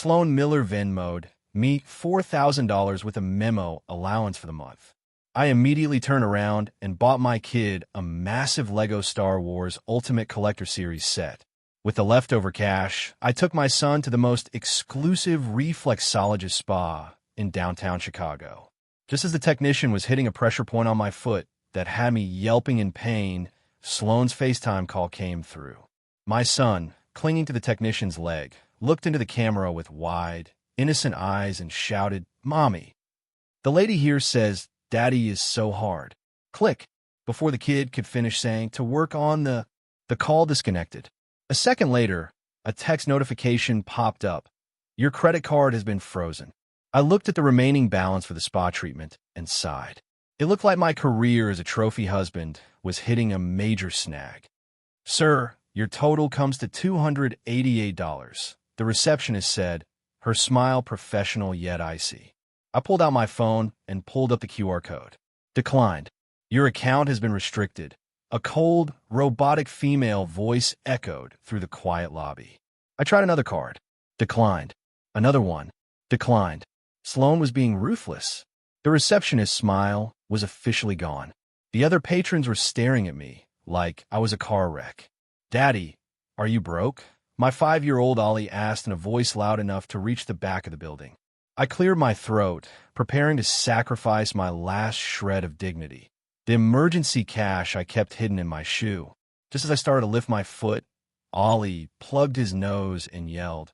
Sloan Miller Venmo'd me $4,000 with a memo allowance for the month. I immediately turned around and bought my kid a massive Lego Star Wars Ultimate Collector Series set. With the leftover cash, I took my son to the most exclusive reflexologist spa in downtown Chicago. Just as the technician was hitting a pressure point on my foot that had me yelping in pain, Sloan's FaceTime call came through. My son, clinging to the technician's leg, looked into the camera with wide, innocent eyes and shouted, "Mommy, the lady here says Daddy is so hard." Click. Before the kid could finish saying, "To work on the call disconnected." A second later, a text notification popped up. "Your credit card has been frozen." I looked at the remaining balance for the spa treatment and sighed. It looked like my career as a trophy husband was hitting a major snag. "Sir, your total comes to $288, the receptionist said, her smile professional yet icy. I pulled out my phone and pulled up the QR code. "Declined. Your account has been restricted." A cold, robotic female voice echoed through the quiet lobby. I tried another card. "Declined." Another one. "Declined." Sloan was being ruthless. The receptionist's smile was officially gone. The other patrons were staring at me like I was a car wreck. "Daddy, are you broke?" my 5-year-old Ollie asked in a voice loud enough to reach the back of the building. I cleared my throat, preparing to sacrifice my last shred of dignity. The emergency cash I kept hidden in my shoe. Just as I started to lift my foot, Ollie plugged his nose and yelled,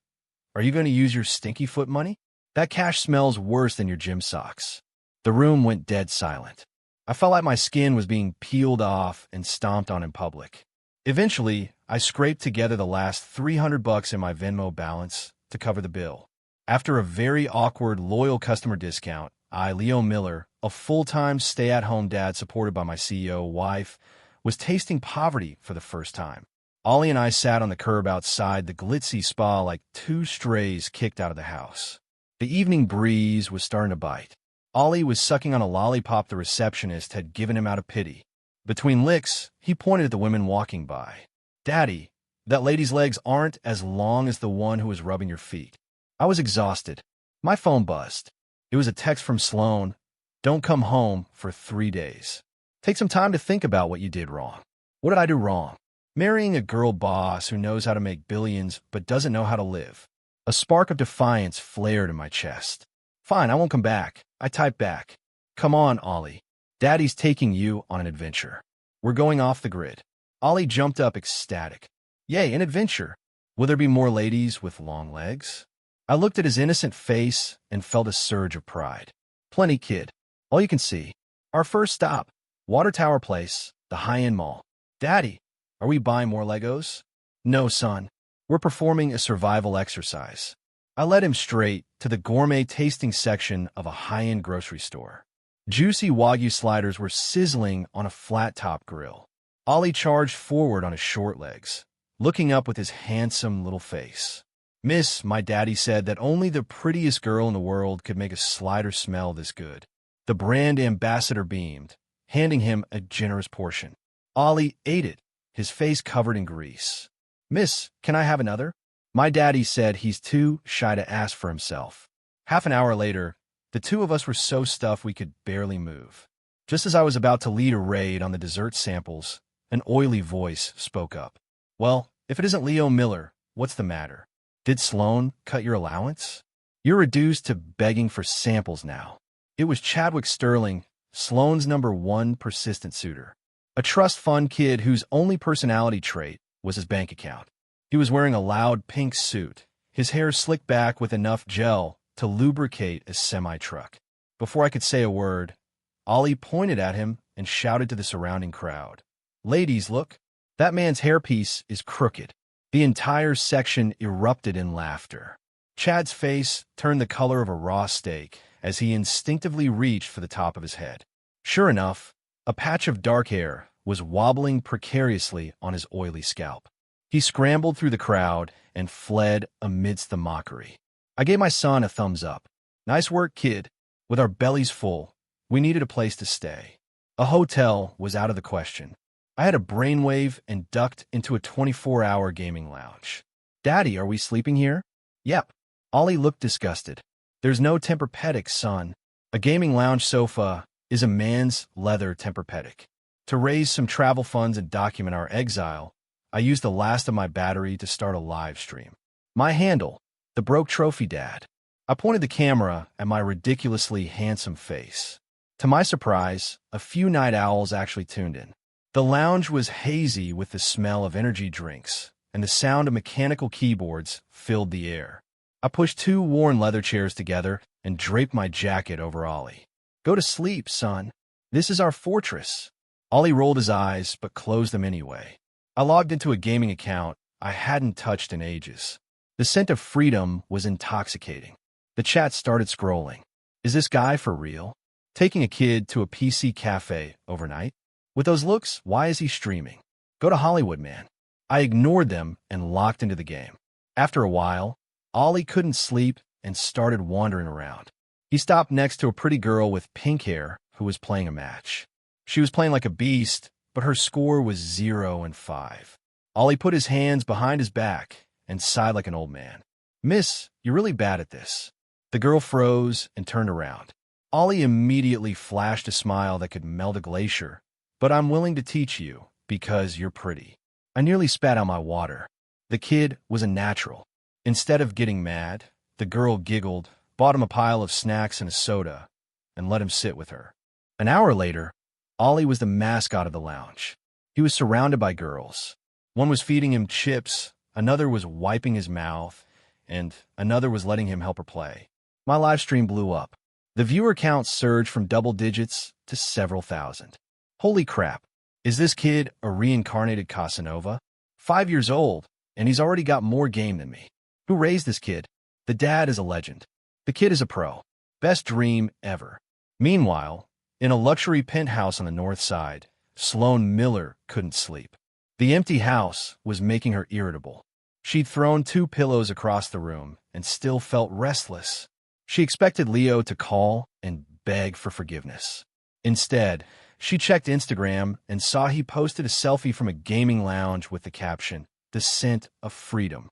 "Are you going to use your stinky foot money? That cash smells worse than your gym socks." The room went dead silent. I felt like my skin was being peeled off and stomped on in public. Eventually, I scraped together the last $300 in my Venmo balance to cover the bill. After a very awkward loyal customer discount, I, Leo Miller, a full-time stay-at-home dad supported by my CEO wife, was tasting poverty for the first time. Ollie and I sat on the curb outside the glitzy spa like two strays kicked out of the house. The evening breeze was starting to bite. Ollie was sucking on a lollipop the receptionist had given him out of pity. Between licks, he pointed at the women walking by. "Daddy, that lady's legs aren't as long as the one who was rubbing your feet." I was exhausted. My phone buzzed. It was a text from Sloan. "Don't come home for 3 days. Take some time to think about what you did wrong." What did I do wrong? Marrying a girl boss who knows how to make billions but doesn't know how to live. A spark of defiance flared in my chest. "Fine, I won't come back." I typed back. "Come on, Ollie. Daddy's taking you on an adventure. We're going off the grid." Ollie jumped up ecstatic. "Yay, an adventure. Will there be more ladies with long legs?" I looked at his innocent face and felt a surge of pride. "Plenty, kid. All you can see. Our first stop, Water Tower Place, the high-end mall." "Daddy, are we buying more Legos?" "No, son. We're performing a survival exercise." I led him straight to the gourmet tasting section of a high-end grocery store. Juicy Wagyu sliders were sizzling on a flat-top grill. Ollie charged forward on his short legs, looking up with his handsome little face. "Miss, my daddy said that only the prettiest girl in the world could make a slider smell this good." The brand ambassador beamed, handing him a generous portion. Ollie ate it, his face covered in grease. "Miss, can I have another?" My daddy said he's too shy to ask for himself. Half an hour later, the two of us were so stuffed we could barely move. Just as I was about to lead a raid on the dessert samples, an oily voice spoke up. "Well, if it isn't Leo Miller, what's the matter? Did Sloan cut your allowance? You're reduced to begging for samples now." It was Chadwick Sterling, Sloan's #1 persistent suitor. A trust fund kid whose only personality trait was his bank account. He was wearing a loud pink suit, his hair slicked back with enough gel to lubricate a semi-truck. Before I could say a word, Ollie pointed at him and shouted to the surrounding crowd. "Ladies, look. That man's hairpiece is crooked." The entire section erupted in laughter. Chad's face turned the color of a raw steak as he instinctively reached for the top of his head. Sure enough, a patch of dark hair was wobbling precariously on his oily scalp. He scrambled through the crowd and fled amidst the mockery. I gave my son a thumbs up. "Nice work, kid." With our bellies full, we needed a place to stay. A hotel was out of the question. I had a brainwave and ducked into a 24-hour gaming lounge. "Daddy, are we sleeping here?" "Yep." Ollie looked disgusted. There's no Tempur-Pedic, son. A gaming lounge sofa is a man's leather Tempur-Pedic. To raise some travel funds and document our exile, I used the last of my battery to start a live stream. My handle, the broke trophy dad. I pointed the camera at my ridiculously handsome face. To my surprise, a few night owls actually tuned in. The lounge was hazy with the smell of energy drinks, and the sound of mechanical keyboards filled the air. I pushed two worn leather chairs together and draped my jacket over Ollie. Go to sleep, son. This is our fortress. Ollie rolled his eyes, but closed them anyway. I logged into a gaming account I hadn't touched in ages. The scent of freedom was intoxicating. The chat started scrolling. Is this guy for real? Taking a kid to a PC cafe overnight? With those looks, why is he streaming? Go to Hollywood, man. I ignored them and locked into the game. After a while, Ollie couldn't sleep and started wandering around. He stopped next to a pretty girl with pink hair who was playing a match. She was playing like a beast, but her score was 0-5. Ollie put his hands behind his back and sighed like an old man. Miss, you're really bad at this. The girl froze and turned around. Ollie immediately flashed a smile that could melt a glacier. But I'm willing to teach you because you're pretty. I nearly spat out my water. The kid was a natural. Instead of getting mad, the girl giggled, bought him a pile of snacks and a soda, and let him sit with her. An hour later, Ollie was the mascot of the lounge. He was surrounded by girls. One was feeding him chips, another was wiping his mouth, and another was letting him help her play. My live stream blew up. The viewer count surged from double digits to several thousand. Holy crap, is this kid a reincarnated Casanova? 5 years old, and he's already got more game than me. Who raised this kid? The dad is a legend. The kid is a pro. Best dream ever. Meanwhile, in a luxury penthouse on the north side, Sloan Miller couldn't sleep. The empty house was making her irritable. She'd thrown 2 pillows across the room and still felt restless. She expected Leo to call and beg for forgiveness. Instead, she checked Instagram and saw he posted a selfie from a gaming lounge with the caption, "The Scent of Freedom."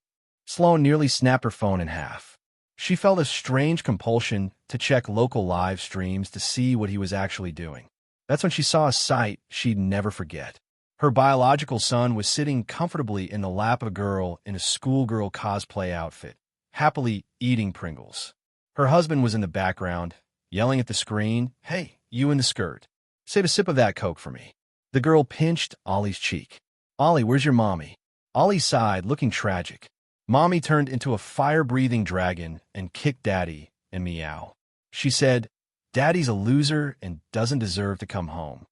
Sloan nearly snapped her phone in half. She felt a strange compulsion to check local live streams to see what he was actually doing. That's when she saw a sight she'd never forget. Her biological son was sitting comfortably in the lap of a girl in a schoolgirl cosplay outfit, happily eating Pringles. Her husband was in the background, yelling at the screen, "Hey, you in the skirt. Save a sip of that Coke for me." The girl pinched Ollie's cheek. "Ollie, where's your mommy?" Ollie sighed, looking tragic. Mommy turned into a fire-breathing dragon and kicked Daddy and meow. She said, "Daddy's a loser and doesn't deserve to come home."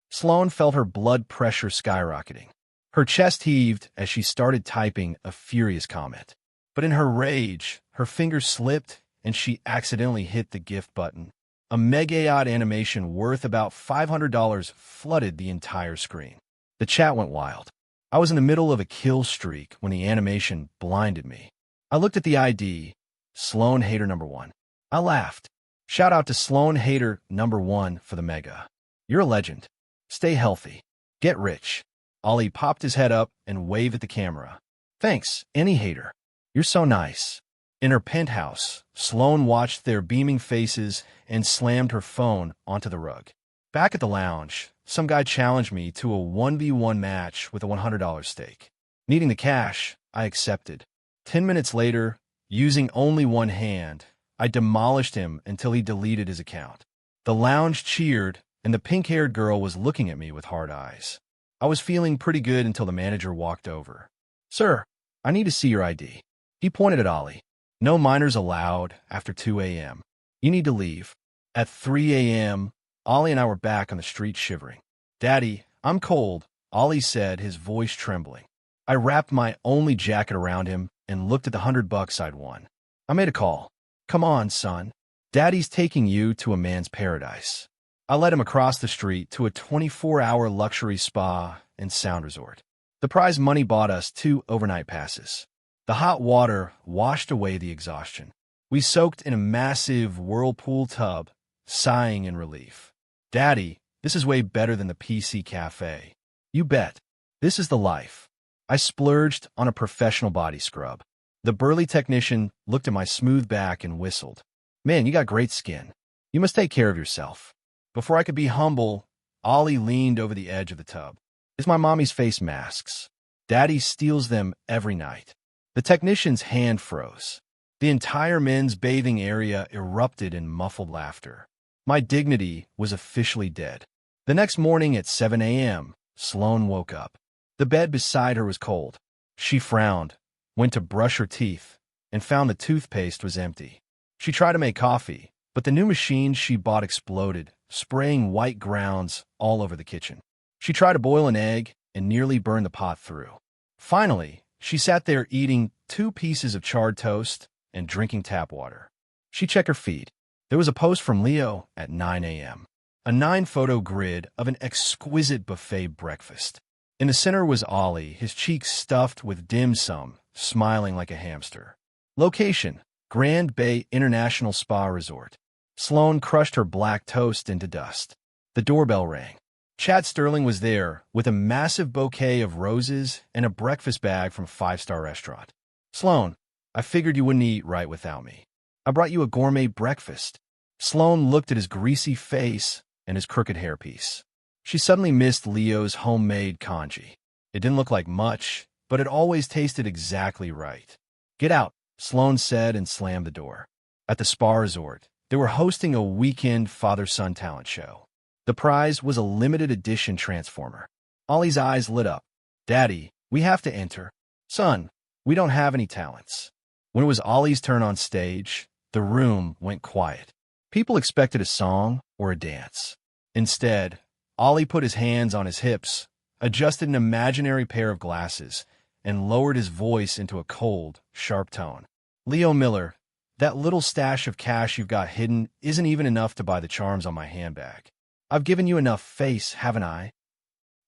Sloan felt her blood pressure skyrocketing. Her chest heaved as she started typing a furious comment. But in her rage, her fingers slipped and she accidentally hit the gift button. A Megayod animation worth about $500 flooded the entire screen. The chat went wild. I was in the middle of a kill streak when the animation blinded me. I looked at the ID, Sloan Hater number 1. I laughed. Shout out to Sloan Hater number 1 for the mega. You're a legend. Stay healthy. Get rich. Ollie popped his head up and waved at the camera. Thanks, any hater. You're so nice. In her penthouse, Sloan watched their beaming faces and slammed her phone onto the rug. Back at the lounge, some guy challenged me to a 1v1 match with a $100 stake. Needing the cash, I accepted. 10 minutes later, using only one hand, I demolished him until he deleted his account. The lounge cheered, and the pink-haired girl was looking at me with hard eyes. I was feeling pretty good until the manager walked over. "Sir, I need to see your ID." He pointed at Ollie. "No minors allowed after 2 a.m. You need to leave." At 3 a.m., Ollie and I were back on the street shivering. "Daddy, I'm cold," Ollie said, his voice trembling. I wrapped my only jacket around him and looked at the $100 I'd won. I made a call. "Come on, son. Daddy's taking you to a man's paradise." I led him across the street to a 24-hour luxury spa and sound resort. The prize money bought us 2 overnight passes. The hot water washed away the exhaustion. We soaked in a massive whirlpool tub, sighing in relief. "Daddy, this is way better than the PC cafe." "You bet. This is the life." I splurged on a professional body scrub. The burly technician looked at my smooth back and whistled. Man, you got great skin. You must take care of yourself. Before I could be humble, Ollie leaned over the edge of the tub. It's my mommy's face masks. Daddy steals them every night. The technician's hand froze. The entire men's bathing area erupted in muffled laughter. My dignity was officially dead. The next morning at 7 a.m., Sloane woke up. The bed beside her was cold. She frowned, went to brush her teeth, and found the toothpaste was empty. She tried to make coffee, but the new machine she bought exploded, spraying white grounds all over the kitchen. She tried to boil an egg and nearly burned the pot through. Finally, she sat there eating 2 pieces of charred toast and drinking tap water. She checked her feed. There was a post from Leo at 9 a.m. A 9-photo grid of an exquisite buffet breakfast. In the center was Ollie, his cheeks stuffed with dim sum, smiling like a hamster. Location: Grand Bay International Spa Resort. Sloane crushed her black toast into dust. The doorbell rang. Chad Sterling was there with a massive bouquet of roses and a breakfast bag from a 5-star restaurant. Sloane, I figured you wouldn't eat right without me. I brought you a gourmet breakfast. Sloane looked at his greasy face and his crooked hairpiece. She suddenly missed Leo's homemade congee. It didn't look like much, but it always tasted exactly right. Get out, Sloane said and slammed the door. At the spa resort, they were hosting a weekend father-son talent show. The prize was a limited edition transformer. Ollie's eyes lit up. Daddy, we have to enter. Son, we don't have any talents. When it was Ollie's turn on stage, the room went quiet. People expected a song or a dance. Instead, Ollie put his hands on his hips, adjusted an imaginary pair of glasses, and lowered his voice into a cold, sharp tone. Leo Miller, that little stash of cash you've got hidden isn't even enough to buy the charms on my handbag. I've given you enough face, haven't I?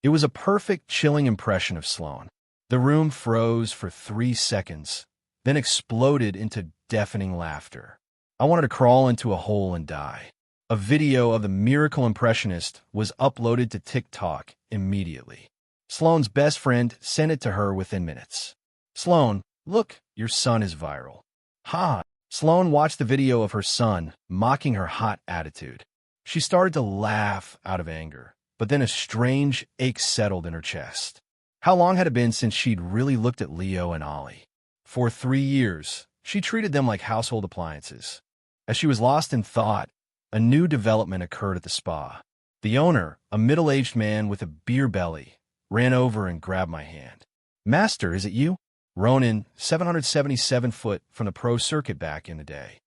It was a perfect, chilling impression of Sloane. The room froze for 3 seconds, then exploded into deafening laughter. I wanted to crawl into a hole and die. A video of the miracle impressionist was uploaded to TikTok immediately. Sloane's best friend sent it to her within minutes. Sloane, look, your son is viral. Ha! Sloane watched the video of her son, mocking her hot attitude. She started to laugh out of anger, but then a strange ache settled in her chest. How long had it been since she'd really looked at Leo and Ollie? For 3 years, she treated them like household appliances. As she was lost in thought, a new development occurred at the spa. The owner, a middle-aged man with a beer belly, ran over and grabbed my hand. Master, is it you? Ronan, 777 foot from the pro circuit back in the day.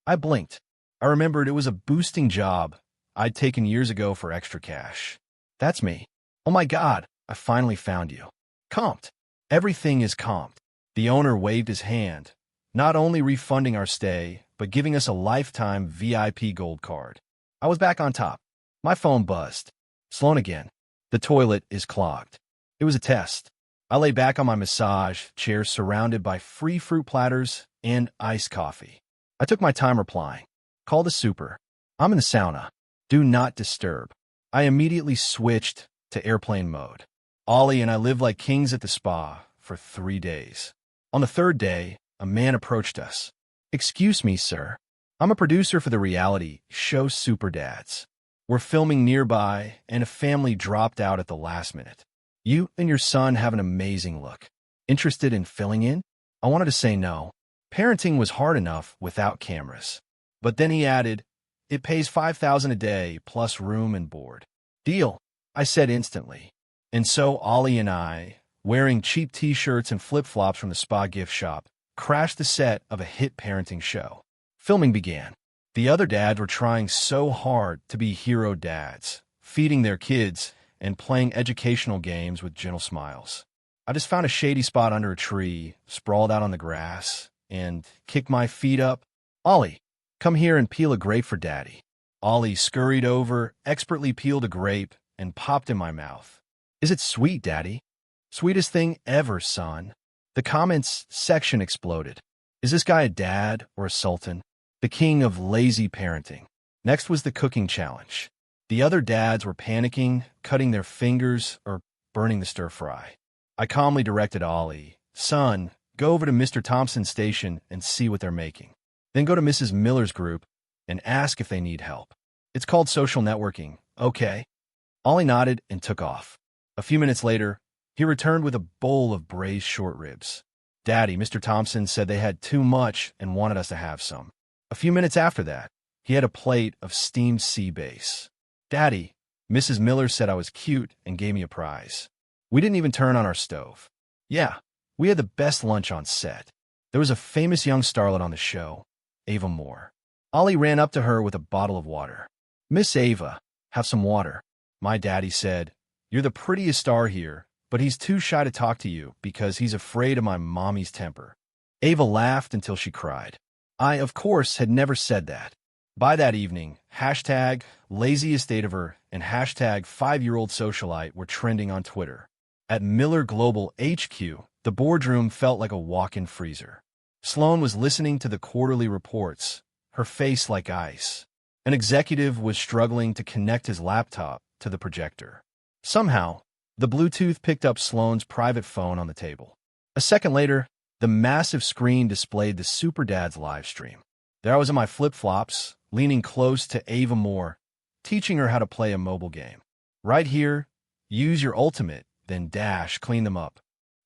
I blinked. I remembered it was a boosting job I'd taken years ago for extra cash. That's me. Oh my God, I finally found you. Comped. Everything is comped. The owner waved his hand, not only refunding our stay, but giving us a lifetime VIP gold card. I was back on top. My phone buzzed. Sloane again. The toilet is clogged. It was a test. I lay back on my massage chair surrounded by free fruit platters and iced coffee. I took my time replying. Call the super. I'm in the sauna. Do not disturb. I immediately switched to airplane mode. Ollie and I lived like kings at the spa for 3 days. On the 3rd day, a man approached us. Excuse me, sir. I'm a producer for the reality show Super Dads. We're filming nearby, and a family dropped out at the last minute. You and your son have an amazing look. Interested in filling in? I wanted to say no. Parenting was hard enough without cameras. But then he added, it pays $5,000 a day plus room and board. Deal, I said instantly. And so Ollie and I, wearing cheap t-shirts and flip-flops from the spa gift shop, crashed the set of a hit parenting show. Filming began. The other dads were trying so hard to be hero dads, feeding their kids and playing educational games with gentle smiles. I just found a shady spot under a tree, sprawled out on the grass, and kicked my feet up. Ollie, come here and peel a grape for Daddy. Ollie scurried over, expertly peeled a grape, and popped in my mouth. Is it sweet, Daddy? Sweetest thing ever, son. The comments section exploded. Is this guy a dad or a sultan? The king of lazy parenting. Next was the cooking challenge. The other dads were panicking, cutting their fingers, or burning the stir-fry. I calmly directed Ollie, son, Go over to Mr. Thompson's station and see what they're making. Then go to Mrs. Miller's group and ask if they need help. It's called social networking, okay? Ollie nodded and took off. A few minutes later, he returned with a bowl of braised short ribs. Daddy, Mr. Thompson said they had too much and wanted us to have some. A few minutes after that, he had a plate of steamed sea bass. Daddy, Mrs. Miller said I was cute and gave me a prize. We didn't even turn on our stove. Yeah, we had the best lunch on set. There was a famous young starlet on the show, Ava Moore. Ollie ran up to her with a bottle of water. Miss Ava, have some water. My daddy said, you're the prettiest star here, but he's too shy to talk to you because he's afraid of my mommy's temper. Ava laughed until she cried. I, of course, had never said that. By that evening, hashtag laziest date of her and hashtag 5-year-old socialite were trending on Twitter. At Miller Global HQ, the boardroom felt like a walk-in freezer. Sloan was listening to the quarterly reports, her face like ice. An executive was struggling to connect his laptop to the projector. Somehow, the Bluetooth picked up Sloan's private phone on the table. A second later, the massive screen displayed the Super Dad's live stream. There I was in my flip-flops, leaning close to Ava Moore, teaching her how to play a mobile game. Right here, use your ultimate, then dash, clean them up.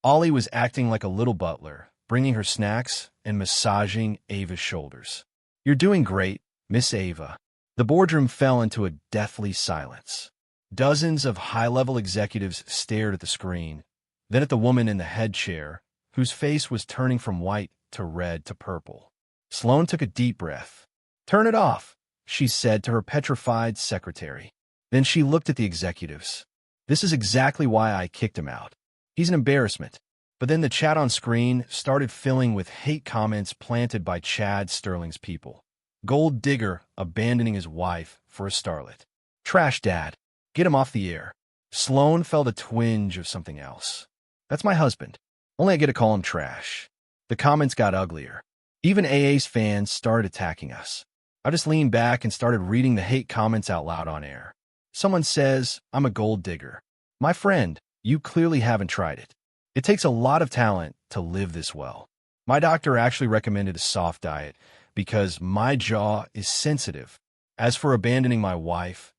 Ollie was acting like a little butler, bringing her snacks and massaging Ava's shoulders. You're doing great, Miss Ava. The boardroom fell into a deathly silence. Dozens of high-level executives stared at the screen, then at the woman in the head chair, whose face was turning from white to red to purple. Sloan took a deep breath. Turn it off, she said to her petrified secretary. Then she looked at the executives. This is exactly why I kicked him out. He's an embarrassment. But then the chat on screen started filling with hate comments planted by Chad Sterling's people. Gold digger abandoning his wife for a starlet. Trash dad. Get him off the air. Sloan felt a twinge of something else. That's my husband. Only I get to call him trash. The comments got uglier. Even AA's fans started attacking us. I just leaned back and started reading the hate comments out loud on air. Someone says, I'm a gold digger. My friend, you clearly haven't tried it. It takes a lot of talent to live this well. My doctor actually recommended a soft diet because my jaw is sensitive. As for abandoning my wife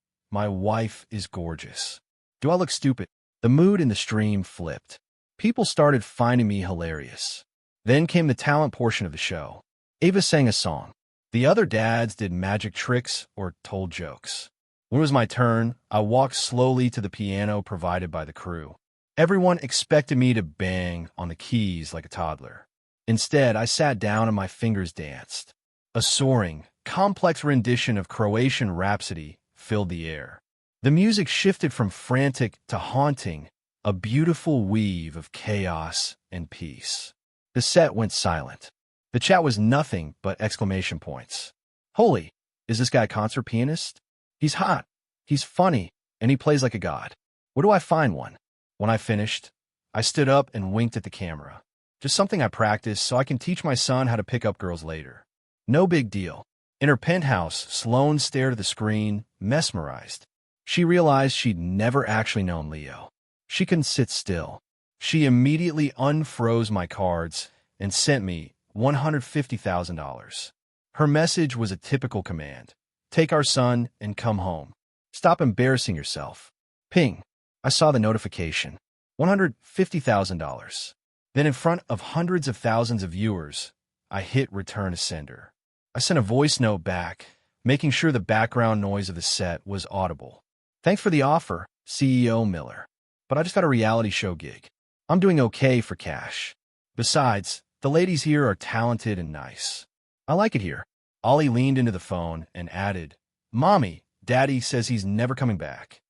is gorgeous. Do I look stupid? The mood in the stream flipped. People started finding me hilarious. Then came the talent portion of the show. Ava sang a song. The other dads did magic tricks or told jokes. When it was my turn, I walked slowly to the piano provided by the crew. Everyone expected me to bang on the keys like a toddler. Instead, I sat down and my fingers danced. A soaring, complex rendition of Croatian Rhapsody filled the air. The music shifted from frantic to haunting, a beautiful weave of chaos and peace. The set went silent. The chat was nothing but exclamation points. Holy, is this guy a concert pianist? He's hot, he's funny, and he plays like a god. Where do I find one? When I finished, I stood up and winked at the camera. Just something I practiced so I can teach my son how to pick up girls later. No big deal. In her penthouse, Sloan stared at the screen, mesmerized. She realized she'd never actually known Leo. She couldn't sit still. She immediately unfroze my cards and sent me $150,000. Her message was a typical command. Take our son and come home. Stop embarrassing yourself. Ping. I saw the notification. $150,000. Then in front of hundreds of thousands of viewers, I hit return to sender. I sent a voice note back, making sure the background noise of the set was audible. Thanks for the offer, CEO Miller. But I just got a reality show gig. I'm doing okay for cash. Besides, the ladies here are talented and nice. I like it here. Ollie leaned into the phone and added, Mommy, Daddy says he's never coming back.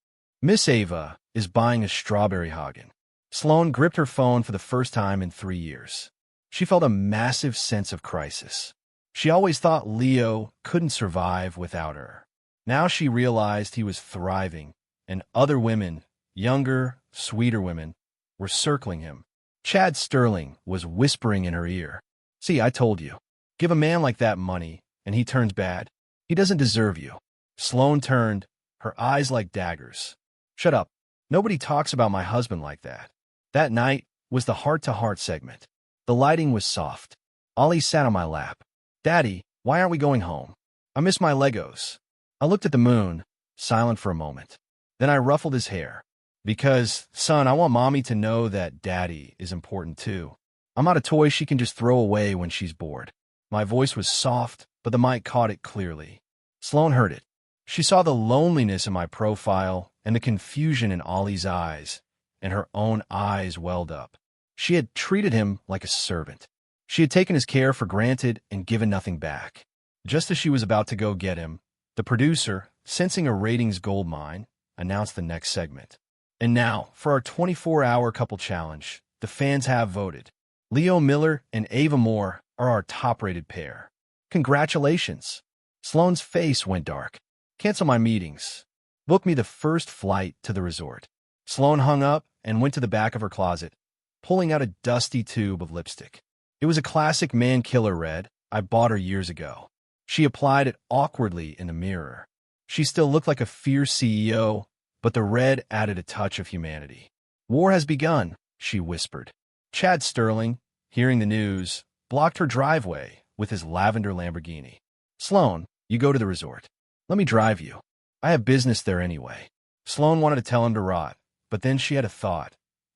Miss Ava is buying a strawberry Hagen. Sloan gripped her phone for the first time in 3 years. She felt a massive sense of crisis. She always thought Leo couldn't survive without her. Now she realized he was thriving, and other women, younger, sweeter women, were circling him. Chad Sterling was whispering in her ear. See, I told you. Give a man like that money, and he turns bad. He doesn't deserve you. Sloan turned, her eyes like daggers. Shut up. Nobody talks about my husband like that. That night was the heart-to-heart segment. The lighting was soft. Ollie sat on my lap. Daddy, why aren't we going home? I miss my Legos. I looked at the moon, silent for a moment. Then I ruffled his hair. Because, son, I want Mommy to know that Daddy is important too. I'm not a toy she can just throw away when she's bored. My voice was soft, but the mic caught it clearly. Sloan heard it. She saw the loneliness in my profile and the confusion in Ollie's eyes, and her own eyes welled up. She had treated him like a servant. She had taken his care for granted and given nothing back. Just as she was about to go get him, the producer, sensing a ratings goldmine, announced the next segment. And now, for our 24-hour couple challenge, the fans have voted. Leo Miller and Ava Moore are our top-rated pair. Congratulations. Sloane's face went dark. Cancel my meetings. Book me the first flight to the resort. Sloane hung up and went to the back of her closet, pulling out a dusty tube of lipstick. It was a classic man-killer red I bought her years ago. She applied it awkwardly in the mirror. She still looked like a fierce CEO, but the red added a touch of humanity. War has begun, she whispered. Chad Sterling, hearing the news, blocked her driveway with his lavender Lamborghini. Sloane, you go to the resort. Let me drive you. I have business there anyway. Sloane wanted to tell him to rot, but then she had a thought.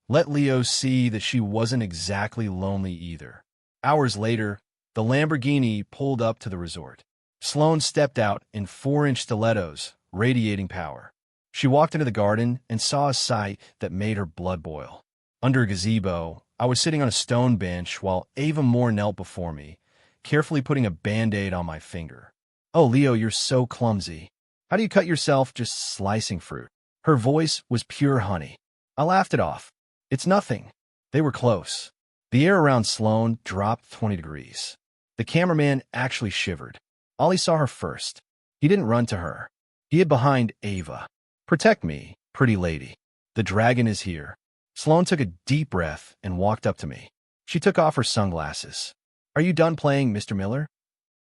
Let Leo see that she wasn't exactly lonely either. Hours later, the Lamborghini pulled up to the resort. Sloane stepped out in 4-inch stilettos, radiating power. She walked into the garden and saw a sight that made her blood boil. Under a gazebo, I was sitting on a stone bench while Ava Moore knelt before me, carefully putting a Band-Aid on my finger. Oh, Leo, you're so clumsy. How do you cut yourself just slicing fruit? Her voice was pure honey. I laughed it off. It's nothing. They were close. The air around Sloane dropped 20 degrees. The cameraman actually shivered. Ollie saw her first. He didn't run to her. He hid behind Ava. Protect me, pretty lady. The dragon is here. Sloane took a deep breath and walked up to me. She took off her sunglasses. Are you done playing, Mr. Miller?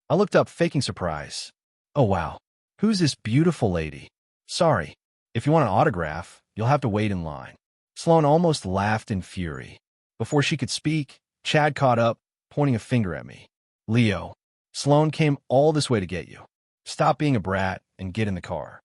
I looked up, faking surprise. Oh, wow. Who's this beautiful lady? Sorry. If you want an autograph, you'll have to wait in line. Sloane almost laughed in fury. Before she could speak, Chad caught up, pointing a finger at me. Leo, Sloane came all this way to get you. Stop being a brat and get in the car.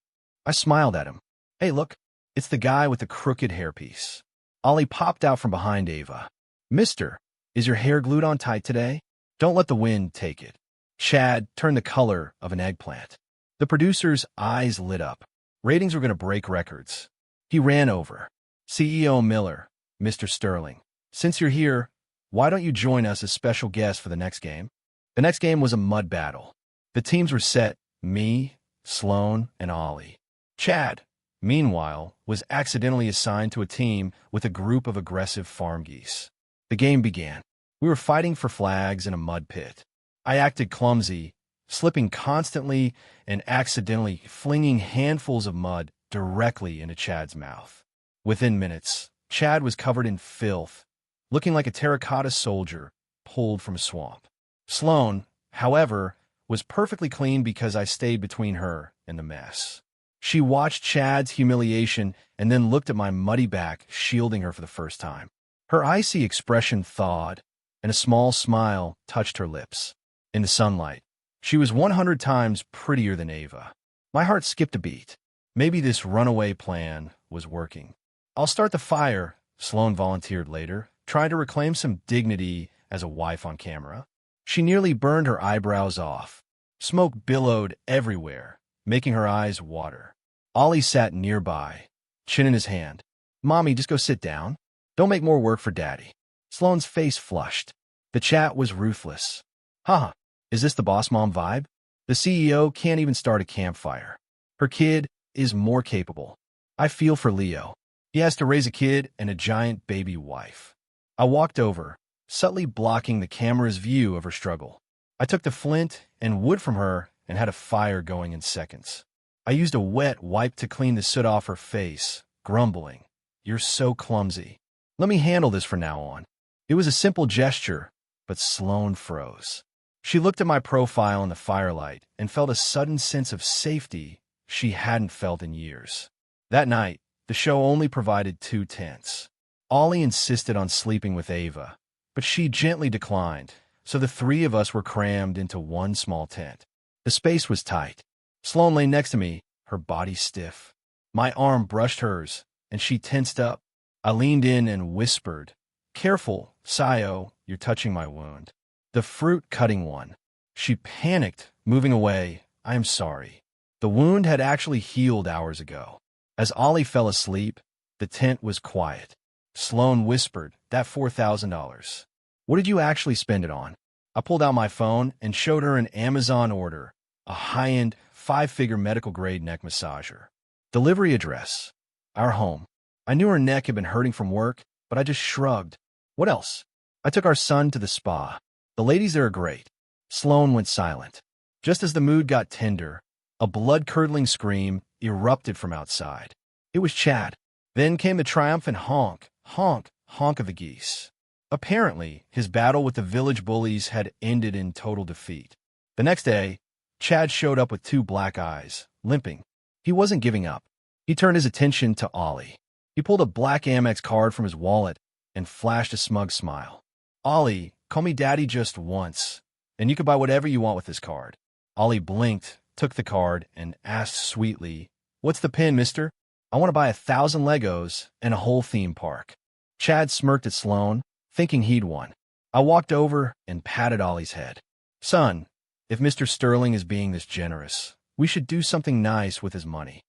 I smiled at him. Hey, look, it's the guy with the crooked hairpiece. Ollie popped out from behind Ava. Mister, is your hair glued on tight today? Don't let the wind take it. Chad turned the color of an eggplant. The producer's eyes lit up. Ratings were going to break records. He ran over. CEO Miller, Mr. Sterling, since you're here, why don't you join us as special guests for the next game? The next game was a mud battle. The teams were set, me, Sloane, and Ollie. Chad, meanwhile, was accidentally assigned to a team with a group of aggressive farm geese. The game began. We were fighting for flags in a mud pit. I acted clumsy, slipping constantly and accidentally flinging handfuls of mud directly into Chad's mouth. Within minutes, Chad was covered in filth, looking like a terracotta soldier pulled from a swamp. Sloane, however, was perfectly clean because I stayed between her and the mess. She watched Chad's humiliation and then looked at my muddy back, shielding her for the first time. Her icy expression thawed, and a small smile touched her lips. In the sunlight, she was 100 times prettier than Ava. My heart skipped a beat. Maybe this runaway plan was working. I'll start the fire, Sloane volunteered later, trying to reclaim some dignity as a wife on camera. She nearly burned her eyebrows off. Smoke billowed everywhere, making her eyes water. Ollie sat nearby, chin in his hand. Mommy, just go sit down. Don't make more work for Daddy. Sloane's face flushed. The chat was ruthless. Haha, is this the boss mom vibe? The CEO can't even start a campfire. Her kid is more capable. I feel for Leo. He has to raise a kid and a giant baby wife. I walked over, subtly blocking the camera's view of her struggle. I took the flint and wood from her and had a fire going in seconds. I used a wet wipe to clean the soot off her face, grumbling, "You're so clumsy. Let me handle this from now on." It was a simple gesture, but Sloane froze. She looked at my profile in the firelight and felt a sudden sense of safety she hadn't felt in years. That night, the show only provided 2 tents. Ollie insisted on sleeping with Ava, but she gently declined, so the three of us were crammed into one small tent. The space was tight. Sloane lay next to me, her body stiff. My arm brushed hers, and she tensed up. I leaned in and whispered, "Careful, Sayo, you're touching my wound. The fruit-cutting one." She panicked, moving away. "I am sorry." The wound had actually healed hours ago. As Ollie fell asleep, the tent was quiet. Sloane whispered, "That $4,000. What did you actually spend it on?" I pulled out my phone and showed her an Amazon order, a high-end, 5-figure medical-grade neck massager. Delivery address: our home. I knew her neck had been hurting from work, but I just shrugged. What else? I took our son to the spa. The ladies there are great. Sloane went silent. Just as the mood got tender, a blood-curdling scream erupted from outside. It was Chad. Then came the triumphant honk, honk, honk of the geese. Apparently, his battle with the village bullies had ended in total defeat. The next day, Chad showed up with 2 black eyes, limping. He wasn't giving up. He turned his attention to Ollie. He pulled a black Amex card from his wallet and flashed a smug smile. "Ollie, call me Daddy just once, and you can buy whatever you want with this card." Ollie blinked, took the card, and asked sweetly, "What's the pin, mister?" "I want to buy 1,000 Legos and a whole theme park." Chad smirked at Sloane, thinking he'd won. I walked over and patted Ollie's head. "Son, if Mr. Sterling is being this generous, we should do something nice with his money."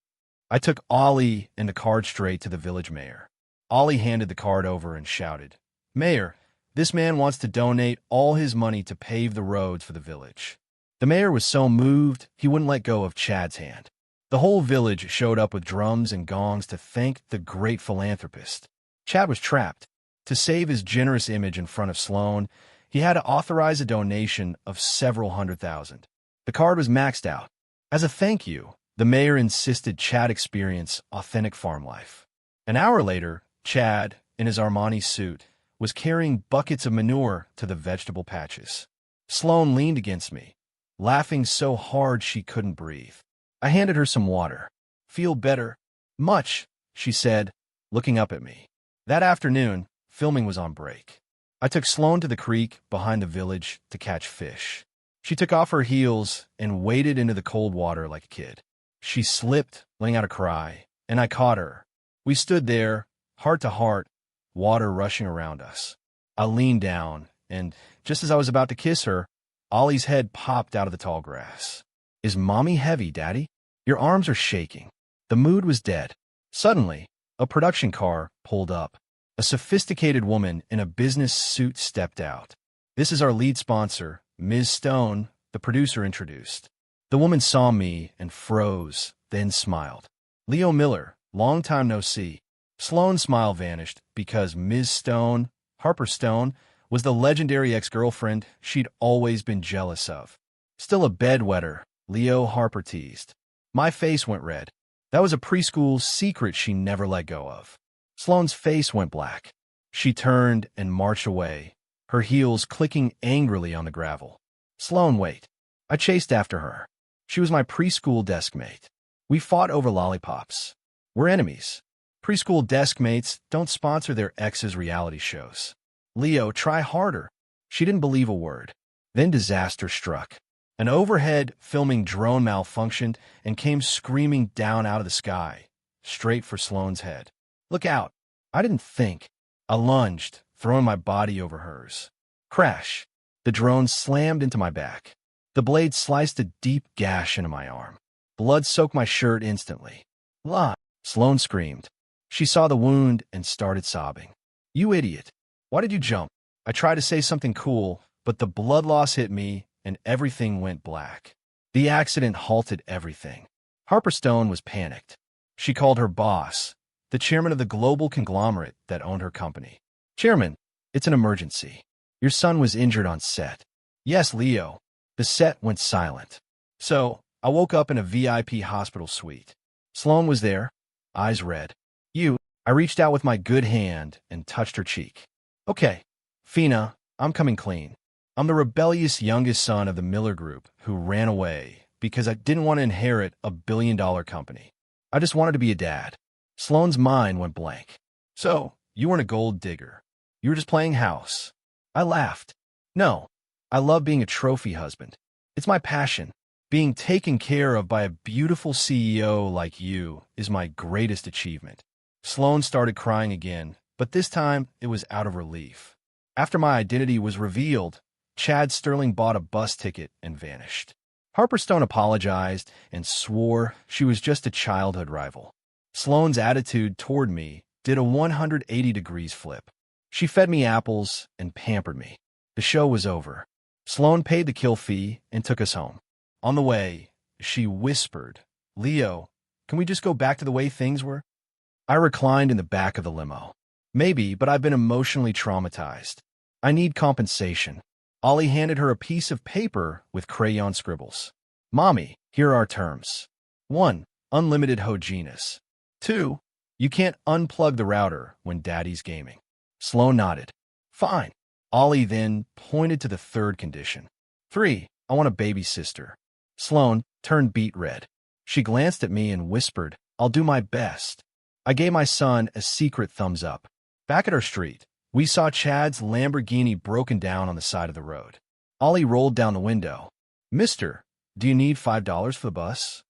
I took Ollie and the card straight to the village mayor. Ollie handed the card over and shouted, "Mayor, this man wants to donate all his money to pave the roads for the village." The mayor was so moved, he wouldn't let go of Chad's hand. The whole village showed up with drums and gongs to thank the great philanthropist. Chad was trapped. To save his generous image in front of Sloane, he had to authorize a donation of several $100,000. The card was maxed out. As a thank you, the mayor insisted Chad experience authentic farm life. An hour later, Chad, in his Armani suit, was carrying buckets of manure to the vegetable patches. Sloane leaned against me, laughing so hard she couldn't breathe. I handed her some water. "Feel better?" "Much," she said, looking up at me. That afternoon, filming was on break. I took Sloane to the creek behind the village to catch fish. She took off her heels and waded into the cold water like a kid. She slipped, letting out a cry, and I caught her. We stood there, heart to heart, water rushing around us. I leaned down, and just as I was about to kiss her, Ollie's head popped out of the tall grass. "Is Mommy heavy, Daddy? Your arms are shaking." The mood was dead. Suddenly, a production car pulled up. A sophisticated woman in a business suit stepped out. "This is our lead sponsor, Ms. Stone," the producer introduced. The woman saw me and froze, then smiled. "Leo Miller, long time no see." Sloane's smile vanished because Ms. Stone, Harper Stone, was the legendary ex-girlfriend she'd always been jealous of. "Still a bedwetter," Leo Harper teased. My face went red. That was a preschool secret she never let go of. Sloane's face went black. She turned and marched away, her heels clicking angrily on the gravel. "Sloane, wait." I chased after her. She was my preschool desk mate. We fought over lollipops. We're enemies. Preschool desk mates don't sponsor their exes' reality shows. "Leo, try harder." She didn't believe a word. Then disaster struck. An overhead filming drone malfunctioned and came screaming down out of the sky, straight for Sloane's head. "Look out." I didn't think. I lunged, throwing my body over hers. Crash. The drone slammed into my back. The blade sliced a deep gash into my arm. Blood soaked my shirt instantly. "La!" Sloane screamed. She saw the wound and started sobbing. "You idiot. Why did you jump?" I tried to say something cool, but the blood loss hit me and everything went black. The accident halted everything. Harper Stone was panicked. She called her boss, the chairman of the global conglomerate that owned her company. "Chairman, it's an emergency. Your son was injured on set." "Yes, Leo." The set went silent. So, I woke up in a VIP hospital suite. Sloane was there, eyes red. "You." I reached out with my good hand and touched her cheek. "Okay, Fina, I'm coming clean. I'm the rebellious youngest son of the Miller Group who ran away because I didn't want to inherit a billion-dollar company. I just wanted to be a dad." Sloane's mind went blank. "So, you weren't a gold digger. You were just playing house." I laughed. No, I love being a trophy husband. It's my passion. Being taken care of by a beautiful CEO like you is my greatest achievement. Sloane started crying again, but this time it was out of relief. After my identity was revealed, Chad Sterling bought a bus ticket and vanished. Harper Stone apologized and swore she was just a childhood rival. Sloane's attitude toward me did a 180 degrees flip. She fed me apples and pampered me. The show was over. Sloane paid the kill fee and took us home. On the way, she whispered, "Leo, can we just go back to the way things were?" I reclined in the back of the limo. Maybe, but I've been emotionally traumatized. I need compensation. Ollie handed her a piece of paper with crayon scribbles. "Mommy, here are our terms. 1. Unlimited Hogenus. 2. You can't unplug the router when Daddy's gaming." Sloane nodded. "Fine." Ollie then pointed to the third condition. 3. I want a baby sister. Sloane turned beet red. She glanced at me and whispered, "I'll do my best." I gave my son a secret thumbs up. Back at our street, we saw Chad's Lamborghini broken down on the side of the road. Ollie rolled down the window. "Mister, do you need $5 for the bus?"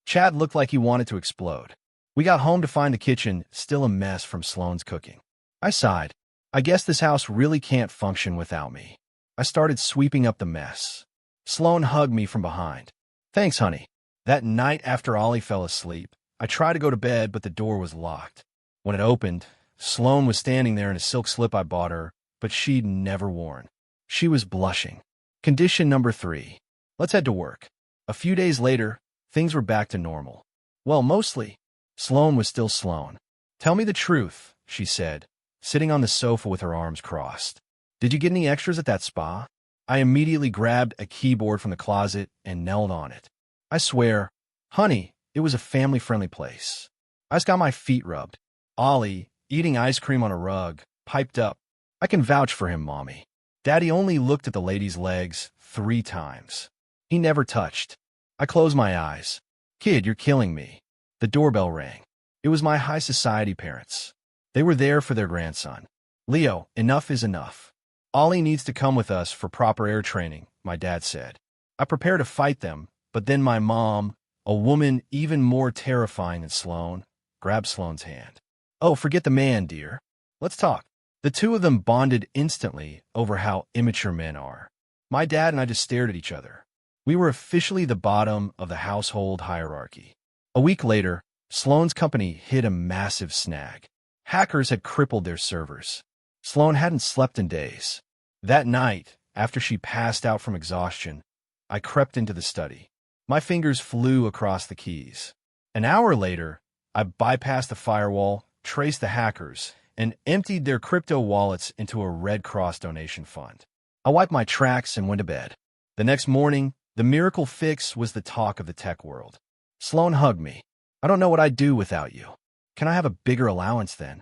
Chad looked like he wanted to explode. We got home to find the kitchen still a mess from Sloane's cooking. I sighed. I guess this house really can't function without me. I started sweeping up the mess. Sloane hugged me from behind. "Thanks, honey." That night after Ollie fell asleep, I tried to go to bed, but the door was locked. When it opened, Sloane was standing there in a silk slip I bought her, but she'd never worn. She was blushing. Condition number 3. Let's head to work. A few days later, things were back to normal. Well, mostly. Sloane was still Sloane. "Tell me the truth," she said, sitting on the sofa with her arms crossed. "Did you get any extras at that spa?" I immediately grabbed a keyboard from the closet and knelt on it. "I swear, honey, it was a family-friendly place. I just got my feet rubbed." Ollie, eating ice cream on a rug, piped up, "I can vouch for him, Mommy. Daddy only looked at the lady's legs 3 times. He never touched." I closed my eyes. "Kid, you're killing me." The doorbell rang. It was my high society parents. They were there for their grandson. "Leo, enough is enough. Ollie needs to come with us for proper air training," my dad said. I prepared to fight them, but then my mom, a woman even more terrifying than Sloane, grabbed Sloane's hand. "Oh, forget the man, dear. Let's talk." The two of them bonded instantly over how immature men are. My dad and I just stared at each other. We were officially the bottom of the household hierarchy. A week later, Sloane's company hit a massive snag. Hackers had crippled their servers. Sloane hadn't slept in days. That night, after she passed out from exhaustion, I crept into the study. My fingers flew across the keys. An hour later, I bypassed the firewall, traced the hackers, and emptied their crypto wallets into a Red Cross donation fund. I wiped my tracks and went to bed. The next morning, the miracle fix was the talk of the tech world. Sloane hugged me. "I don't know what I'd do without you. Can I have a bigger allowance then?"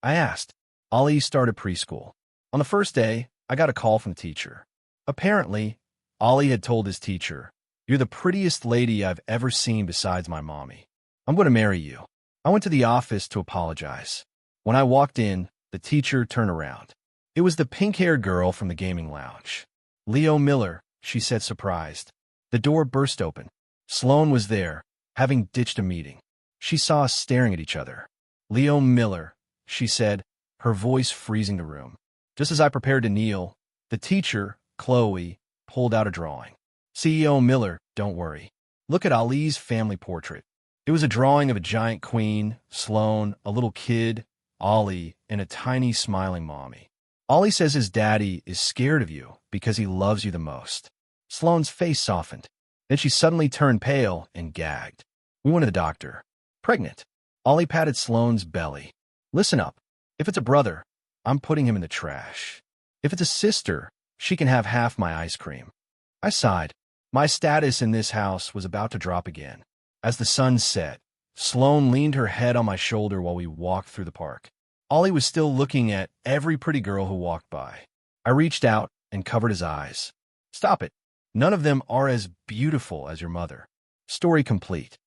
I asked. Ollie started preschool. On the first day, I got a call from the teacher. Apparently, Ollie had told his teacher, "You're the prettiest lady I've ever seen besides my mommy. I'm going to marry you." I went to the office to apologize. When I walked in, the teacher turned around. It was the pink-haired girl from the gaming lounge. "Leo Miller," she said, surprised. The door burst open. Sloane was there, having ditched a meeting. She saw us staring at each other. "Leo Miller," she said, her voice freezing the room. Just as I prepared to kneel, the teacher, Chloe, pulled out a drawing. "CEO Miller, don't worry. Look at Ali's family portrait." It was a drawing of a giant queen, Sloane, a little kid, Ollie, and a tiny smiling mommy. "Ollie says his daddy is scared of you because he loves you the most." Sloane's face softened. Then she suddenly turned pale and gagged. We went to the doctor. "Pregnant." Ollie patted Sloane's belly. "Listen up. If it's a brother, I'm putting him in the trash. If it's a sister, she can have half my ice cream." I sighed. My status in this house was about to drop again. As the sun set, Sloane leaned her head on my shoulder while we walked through the park. Ollie was still looking at every pretty girl who walked by. I reached out and covered his eyes. "Stop it. None of them are as beautiful as your mother." Story complete.